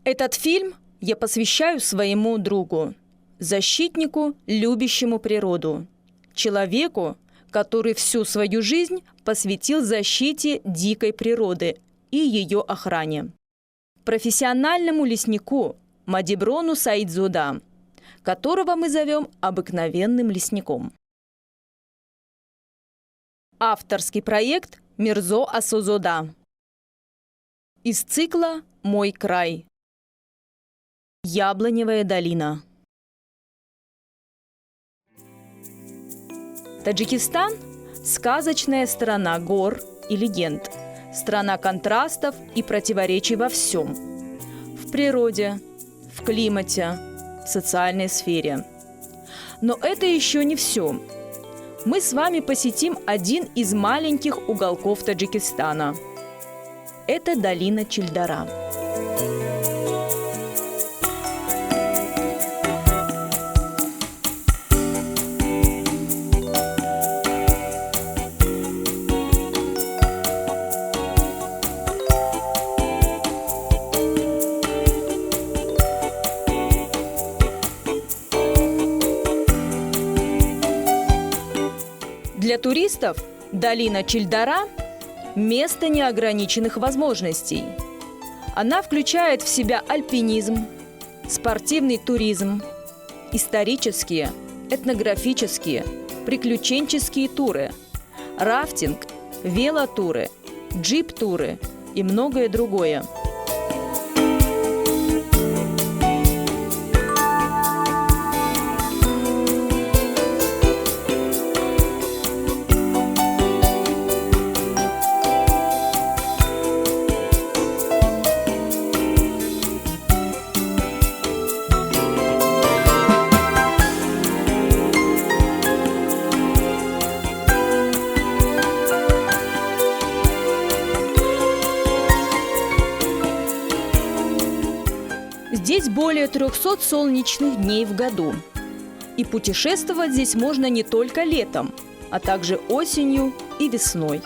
Этот фильм я посвящаю своему другу, защитнику, любящему природу, человеку, который всю свою жизнь посвятил защите дикой природы и ее охране. Профессиональному леснику Мадиброну Саидзода, которого мы зовем обыкновенным лесником. Авторский проект Мирзо Асозода. Из цикла «Мой край». Яблоневая долина. Таджикистан – сказочная страна гор и легенд, страна контрастов и противоречий во всем – в природе, в климате, в социальной сфере. Но это еще не все. Мы с вами посетим один из маленьких уголков Таджикистана. Это долина Чильдара. Для туристов долина Чильдара – место неограниченных возможностей. Она включает в себя альпинизм, спортивный туризм, исторические, этнографические, приключенческие туры, рафтинг, велотуры, джип-туры и многое другое. Здесь более 300 солнечных дней в году. И путешествовать здесь можно не только летом, а также осенью и весной.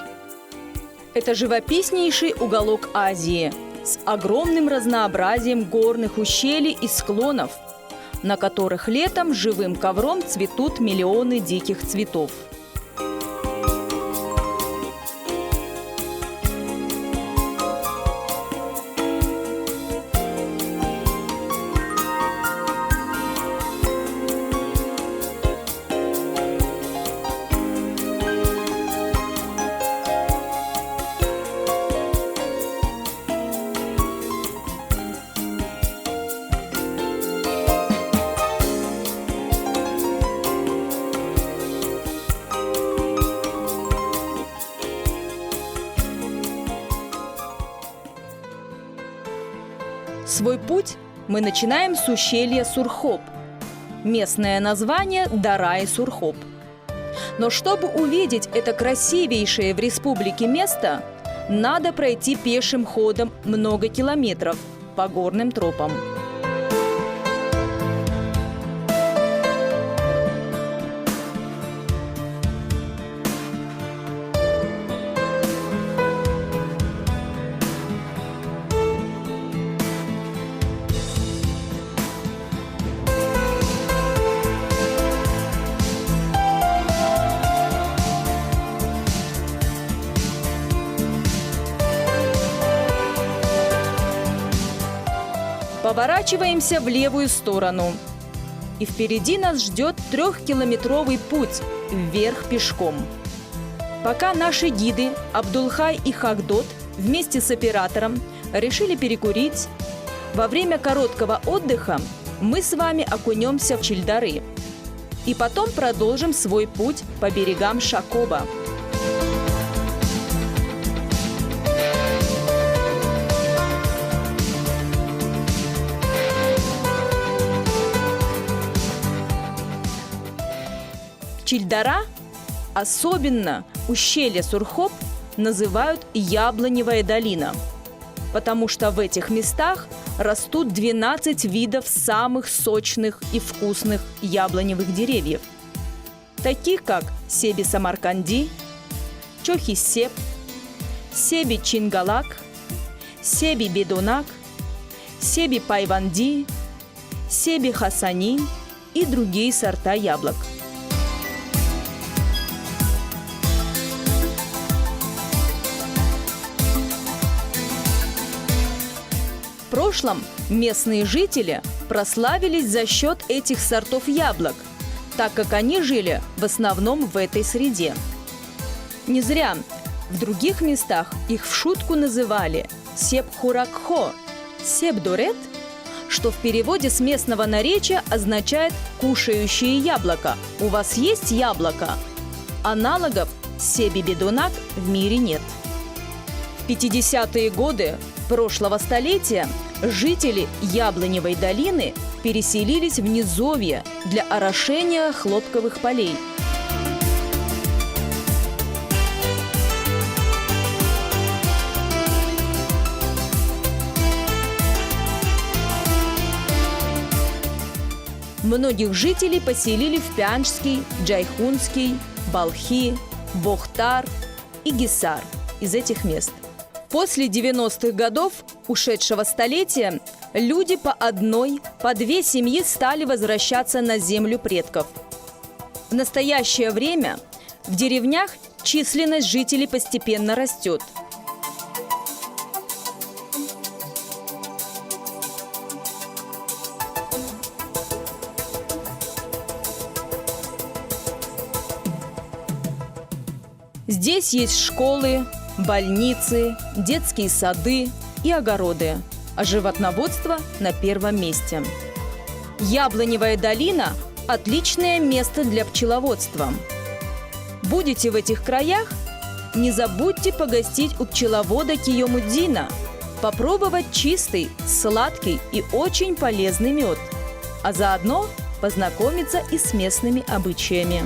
Это живописнейший уголок Азии с огромным разнообразием горных ущелий и склонов, на которых летом живым ковром цветут миллионы диких цветов. Свой путь мы начинаем с ущелья Сурхоп. Местное название – Дарай-Сурхоп. Но чтобы увидеть это красивейшее в республике место, надо пройти пешим ходом много километров по горным тропам. Поворачиваемся в левую сторону. И впереди нас ждет 3-километровый путь вверх пешком. Пока наши гиды Абдулхай и Хагдот вместе с оператором решили перекурить, во время короткого отдыха мы с вами окунемся в Чильдары. И потом продолжим свой путь по берегам Шакоба. Чильдара, особенно ущелье Сурхоп, называют Яблоневая долина, потому что в этих местах растут 12 видов самых сочных и вкусных яблоневых деревьев, таких как Себи Самарканди, Чохи-Сеп, Себи Чингалак, Себи Бедунак, Себи Пайванди, Себи Хасани и другие сорта яблок. В прошлом местные жители прославились за счет этих сортов яблок, так как они жили в основном в этой среде. Не зря в других местах их в шутку называли себхуракхо, себдорет, что в переводе с местного наречия означает «кушающие яблоко». У вас есть яблоко? Аналогов себибедунак в мире нет. В 50-е годы прошлого столетия жители Яблоневой долины переселились в низовье для орошения хлопковых полей. Многих жителей поселили в Пянджский, Джайхунский, Балхи, Бохтар и Гисар из этих мест. После 90-х годов ушедшего столетия люди по одной, по две семьи стали возвращаться на землю предков. В настоящее время в деревнях численность жителей постепенно растет. Здесь есть школы, больницы, детские сады и огороды, а животноводство на первом месте. Яблоневая долина – отличное место для пчеловодства. Будете в этих краях? Не забудьте погостить у пчеловода Киомуддина, попробовать чистый, сладкий и очень полезный мед, а заодно познакомиться и с местными обычаями.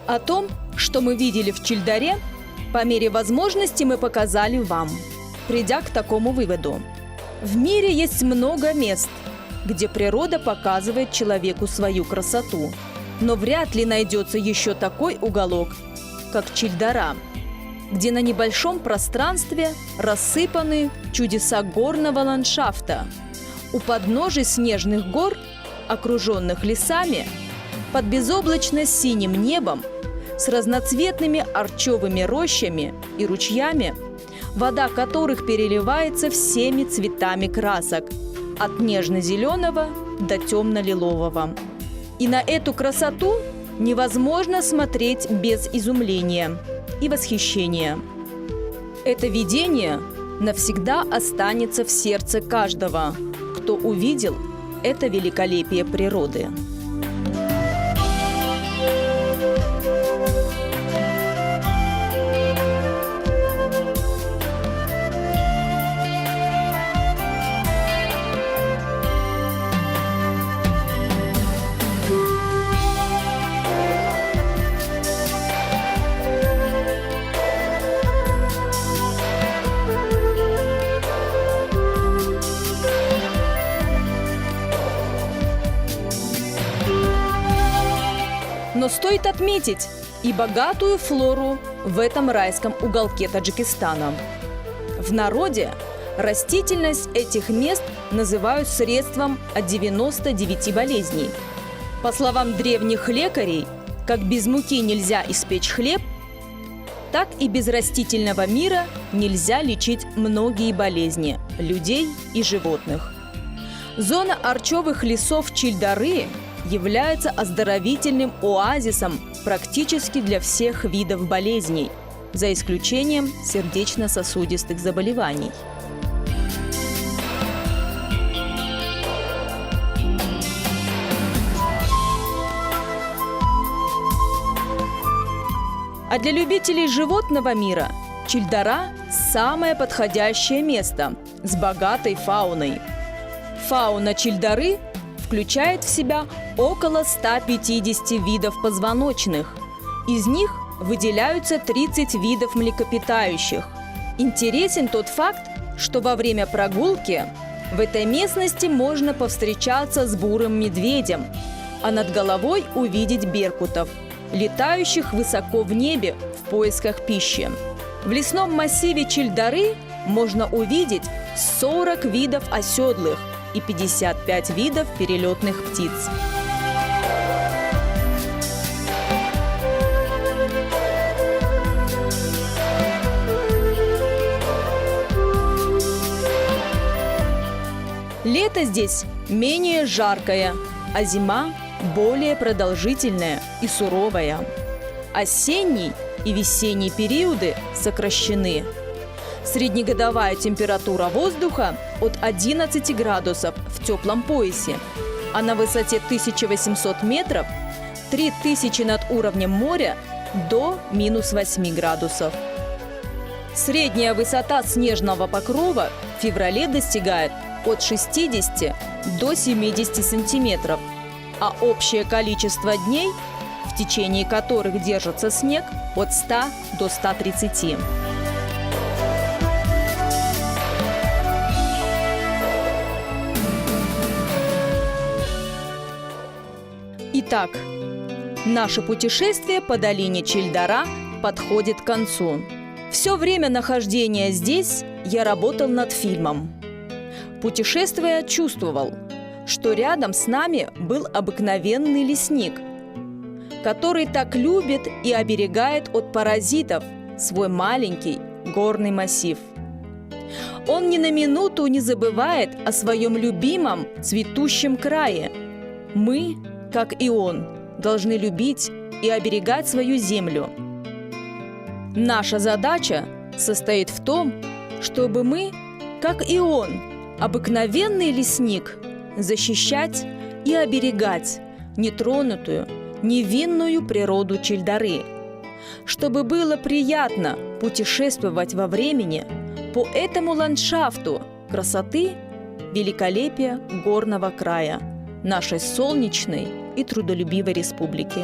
О том, что мы видели в Чильдаре, по мере возможности мы показали вам, придя к такому выводу. В мире есть много мест, где природа показывает человеку свою красоту, но вряд ли найдется еще такой уголок, как Чильдара, где на небольшом пространстве рассыпаны чудеса горного ландшафта. У подножий снежных гор, окруженных лесами, под безоблачно-синим небом, с разноцветными орчовыми рощами и ручьями, вода которых переливается всеми цветами красок, от нежно-зеленого до темно-лилового. И на эту красоту невозможно смотреть без изумления и восхищения. Это видение навсегда останется в сердце каждого, кто увидел это великолепие природы. Но стоит отметить и богатую флору в этом райском уголке Таджикистана. В народе растительность этих мест называют средством от 99 болезней. По словам древних лекарей, как без муки нельзя испечь хлеб, так и без растительного мира нельзя лечить многие болезни людей и животных. Зона орчовых лесов Чильдары является оздоровительным оазисом практически для всех видов болезней, за исключением сердечно-сосудистых заболеваний. А для любителей животного мира Чильдара – самое подходящее место с богатой фауной. Фауна Чильдары включает в себя около 150 видов позвоночных. Из них выделяются 30 видов млекопитающих. Интересен тот факт, что во время прогулки в этой местности можно повстречаться с бурым медведем, а над головой увидеть беркутов, летающих высоко в небе в поисках пищи. В лесном массиве Чильдары можно увидеть 40 видов оседлых и 55 видов перелетных птиц. Лето здесь менее жаркое, а зима более продолжительная и суровая. Осенний и весенний периоды сокращены. Среднегодовая температура воздуха от 11 градусов в теплом поясе, а на высоте 1800 метров 3000 над уровнем моря до минус 8 градусов. Средняя высота снежного покрова в феврале достигает от 60 до 70 сантиметров, а общее количество дней, в течение которых держится снег, от 100 до 130. Итак, наше путешествие по долине Чильдара подходит к концу. Все время нахождения здесь я работал над фильмом. Путешествуя, чувствовал, что рядом с нами был обыкновенный лесник, который так любит и оберегает от паразитов свой маленький горный массив. Он ни на минуту не забывает о своем любимом цветущем крае. Мы, как и он, должны любить и оберегать свою землю. Наша задача состоит в том, чтобы мы, как и он, обыкновенный лесник, защищать и оберегать нетронутую, невинную природу Чильдары, чтобы было приятно путешествовать во времени по этому ландшафту красоты, великолепия горного края нашей солнечной и трудолюбивой республики.